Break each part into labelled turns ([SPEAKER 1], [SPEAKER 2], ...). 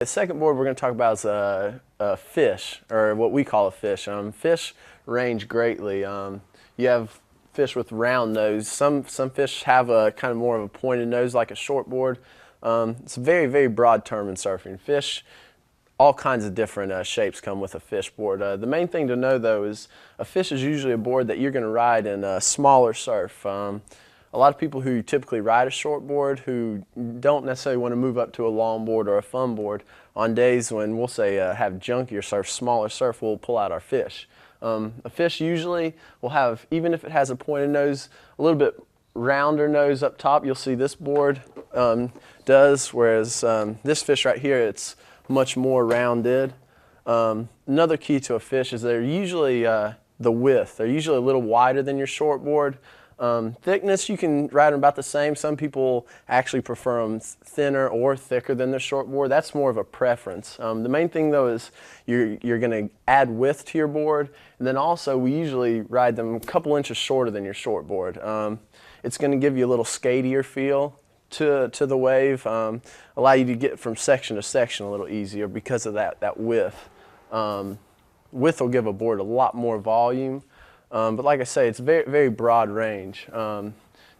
[SPEAKER 1] The second board we're going to talk about is a fish, or what we call a fish. Fish range greatly. You have fish with round nose. Some fish have a kind of more of a pointed nose like a shortboard. It's a very, very broad term in surfing. Fish, all kinds of different shapes come with a fish board. The main thing to know though is a fish is usually a board that you're going to ride in a smaller surf. A lot of people who typically ride a shortboard who don't necessarily want to move up to a longboard or a fun board, on days when we'll say have junkier surf, smaller surf, we'll pull out our fish. A fish usually will have, even if it has a pointed nose, a little bit rounder nose up top. You'll see this board does, whereas this fish right here, it's much more rounded. Another key to a fish is they're usually the width. They're usually a little wider than your shortboard. Thickness, you can ride them about the same. Some people actually prefer them thinner or thicker than their shortboard. That's more of a preference. The main thing though is you're going to add width to your board, and then also we usually ride them a couple inches shorter than your shortboard. It's going to give you a little skatier feel to the wave, allow you to get from section to section a little easier because of that width. Width will give a board a lot more volume. But like I say, it's very, very broad range.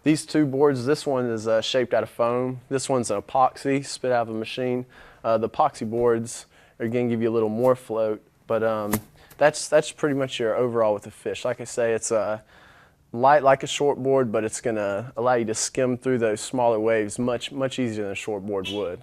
[SPEAKER 1] These two boards, this one is shaped out of foam. This one's an epoxy, spit out of a machine. The epoxy boards are going to give you a little more float, but that's pretty much your overall with the fish. Like I say, it's light like a shortboard, but it's going to allow you to skim through those smaller waves much easier than a shortboard would.